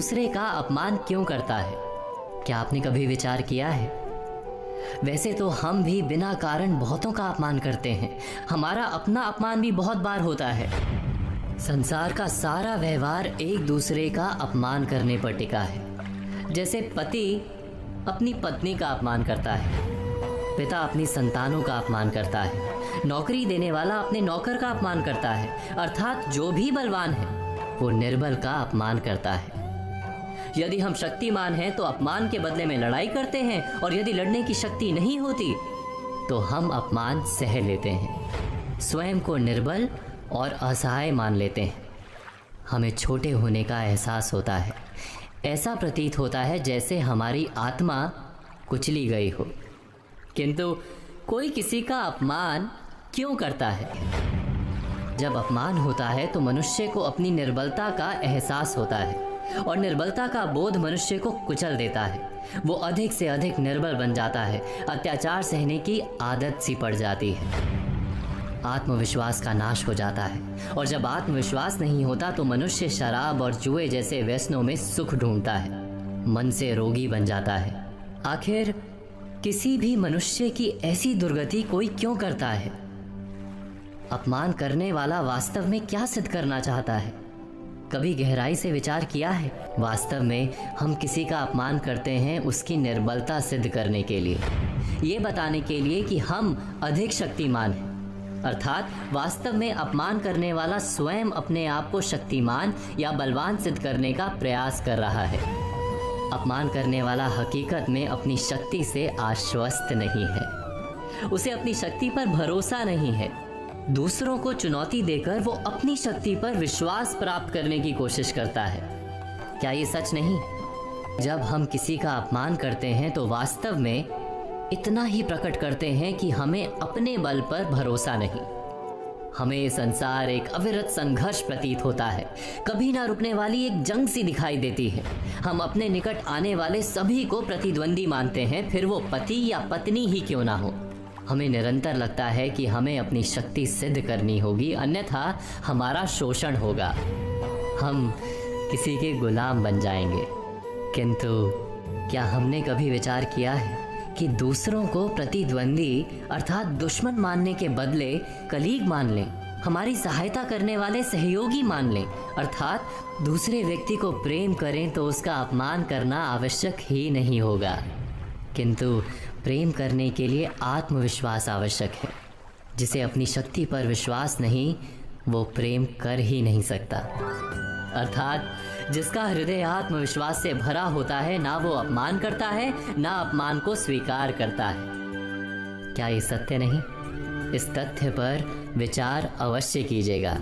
दूसरे का अपमान क्यों करता है? क्या आपने कभी विचार किया है? वैसे तो हम भी बिना कारण बहुतों का अपमान करते हैं। हमारा अपना अपमान भी बहुत बार होता है। संसार का सारा व्यवहार एक दूसरे का अपमान करने पर टिका है। जैसे पति अपनी पत्नी का अपमान करता है, पिता अपनी संतानों का अपमान करता है, नौकरी देने वाला अपने नौकर का अपमान करता है, अर्थात जो भी बलवान है वो निर्बल का अपमान करता है। यदि हम शक्तिमान हैं तो अपमान के बदले में लड़ाई करते हैं, और यदि लड़ने की शक्ति नहीं होती तो हम अपमान सह लेते हैं, स्वयं को निर्बल और असहाय मान लेते हैं। हमें छोटे होने का एहसास होता है। ऐसा प्रतीत होता है जैसे हमारी आत्मा कुचली गई हो। किंतु कोई किसी का अपमान क्यों करता है? जब अपमान होता है तो मनुष्य को अपनी निर्बलता का एहसास होता है, और निर्बलता का बोध मनुष्य को कुचल देता है। वो अधिक से अधिक निर्बल बन जाता है, अत्याचार सहने की आदत सी पड़ जाती है, आत्मविश्वास का नाश हो जाता है। और जब आत्मविश्वास नहीं होता तो मनुष्य शराब और जुए जैसे व्यसनों में सुख ढूंढता है, मन से रोगी बन जाता है। आखिर किसी भी मनुष्य की ऐसी दुर्गति कोई क्यों करता है? अपमान करने वाला वास्तव में क्या सिद्ध करना चाहता है? कभी गहराई से विचार किया है? वास्तव में हम किसी का अपमान करते हैं उसकी निर्बलता सिद्ध करने के लिए, ये बताने के लिए कि हम अधिक शक्तिमान हैं। अर्थात वास्तव में अपमान करने वाला स्वयं अपने आप को शक्तिमान या बलवान सिद्ध करने का प्रयास कर रहा है। अपमान करने वाला हकीकत में अपनी शक्ति से आश्वस्त नहीं है, उसे अपनी शक्ति पर भरोसा नहीं है। दूसरों को चुनौती देकर वो अपनी शक्ति पर विश्वास प्राप्त करने की कोशिश करता है। क्या ये सच नहीं? जब हम किसी का अपमान करते हैं तो वास्तव में इतना ही प्रकट करते हैं कि हमें अपने बल पर भरोसा नहीं। हमें ये संसार एक अविरत संघर्ष प्रतीत होता है, कभी ना रुकने वाली एक जंग सी दिखाई देती है। हम अपने निकट आने वाले सभी को प्रतिद्वंदी मानते हैं, फिर वो पति या पत्नी ही क्यों ना हो। हमें निरंतर लगता है कि हमें अपनी शक्ति सिद्ध करनी होगी, अन्यथा हमारा शोषण होगा, हम किसी के गुलाम बन जाएंगे। किंतु क्या हमने कभी विचार किया है कि दूसरों को प्रतिद्वंदी अर्थात दुश्मन मानने के बदले कलीग मान लें, हमारी सहायता करने वाले सहयोगी मान लें, अर्थात दूसरे व्यक्ति को प्रेम करें तो उसका अपमान करना आवश्यक ही नहीं होगा। किंतु प्रेम करने के लिए आत्मविश्वास आवश्यक है। जिसे अपनी शक्ति पर विश्वास नहीं, वो प्रेम कर ही नहीं सकता। अर्थात जिसका हृदय आत्मविश्वास से भरा होता है, ना वो अपमान करता है, ना अपमान को स्वीकार करता है। क्या ये सत्य नहीं? इस तथ्य पर विचार अवश्य कीजिएगा।